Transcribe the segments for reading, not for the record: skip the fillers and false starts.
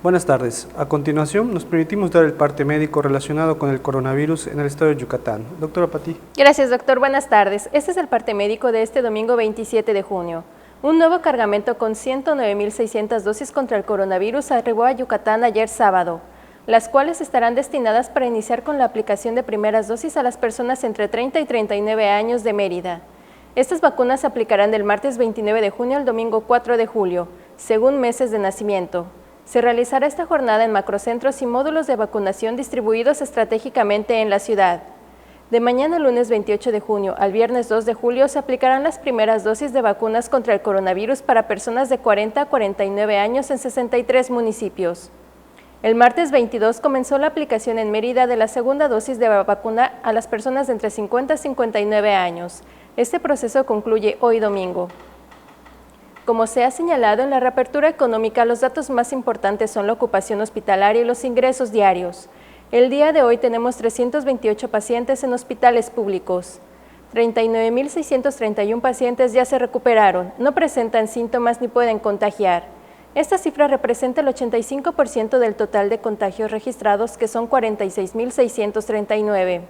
Buenas tardes. A continuación, nos permitimos dar el parte médico relacionado con el coronavirus en el estado de Yucatán. Doctora Pati. Gracias, doctor. Buenas tardes. Este es el parte médico de este domingo 27 de junio. Un nuevo cargamento con 109.600 dosis contra el coronavirus arribó a Yucatán ayer sábado, las cuales estarán destinadas para iniciar con la aplicación de primeras dosis a las personas entre 30 y 39 años de Mérida. Estas vacunas se aplicarán del martes 29 de junio al domingo 4 de julio, según meses de nacimiento. Se realizará esta jornada en macrocentros y módulos de vacunación distribuidos estratégicamente en la ciudad. De mañana lunes 28 de junio al viernes 2 de julio se aplicarán las primeras dosis de vacunas contra el coronavirus para personas de 40 a 49 años en 63 municipios. El martes 22 comenzó la aplicación en Mérida de la segunda dosis de vacuna a las personas de entre 50 a 59 años. Este proceso concluye hoy domingo. Como se ha señalado en la reapertura económica, los datos más importantes son la ocupación hospitalaria y los ingresos diarios. El día de hoy tenemos 328 pacientes en hospitales públicos. 39.631 pacientes ya se recuperaron, no presentan síntomas ni pueden contagiar. Esta cifra representa el 85% del total de contagios registrados, que son 46.639.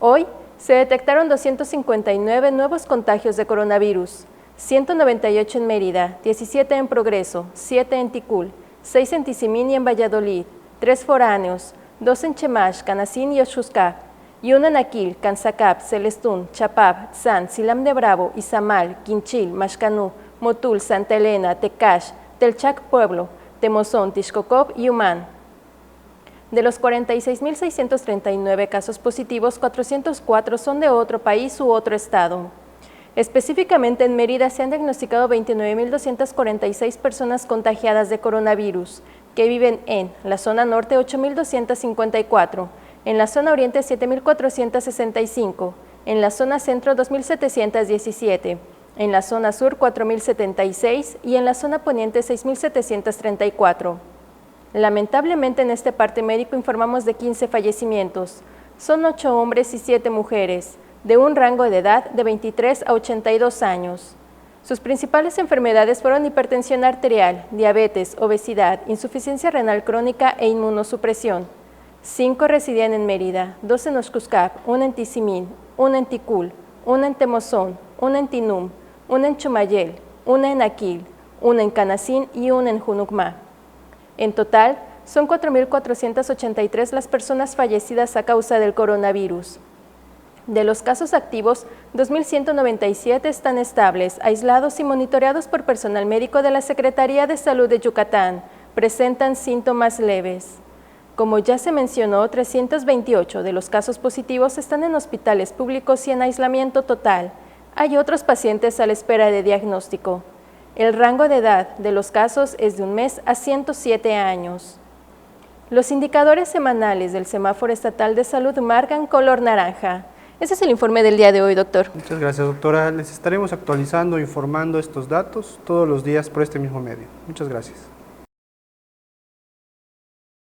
Hoy se detectaron 259 nuevos contagios de coronavirus. 198 en Mérida, 17 en Progreso, 7 en Ticul, 6 en Tizimín y en Valladolid, 3 foráneos, 2 en Chemash, Canacín y Oxuscap, y 1 en Aquil, Cansacap, Celestún, Chapap, Tzan, Silam de Bravo, Izamal, Quinchil, Maxcanú, Motul, Santa Elena, Tecash, Telchac Pueblo, Temozón, Tixcocop y Humán. De los 46.639 casos positivos, 404 son de otro país u otro estado. Específicamente en Mérida se han diagnosticado 29.246 personas contagiadas de coronavirus, que viven en la zona norte 8.254, en la zona oriente 7.465, en la zona centro 2.717, en la zona sur 4.076 y en la zona poniente 6.734. Lamentablemente en este parte médico informamos de 15 fallecimientos, son 8 hombres y 7 mujeres, de un rango de edad de 23 a 82 años. Sus principales enfermedades fueron hipertensión arterial, diabetes, obesidad, insuficiencia renal crónica e inmunosupresión. 5 residían en Mérida, 2 en Oxuscap, 1 en Tizimín, 1 en Ticul, 1 en Temozón, 1 en Tinum, 1 en Chumayel, 1 en Aquil, 1 en Canacín y 1 en Junucmá. En total, son 4.483 las personas fallecidas a causa del coronavirus. De los casos activos, 2.197 están estables, aislados y monitoreados por personal médico de la Secretaría de Salud de Yucatán. Presentan síntomas leves. Como ya se mencionó, 328 de los casos positivos están en hospitales públicos y en aislamiento total. Hay otros pacientes a la espera de diagnóstico. El rango de edad de los casos es de 1 mes a 107 años. Los indicadores semanales del Semáforo Estatal de Salud marcan color naranja. Ese es el informe del día de hoy, doctor. Muchas gracias, doctora. Les estaremos actualizando, informando estos datos todos los días por este mismo medio. Muchas gracias.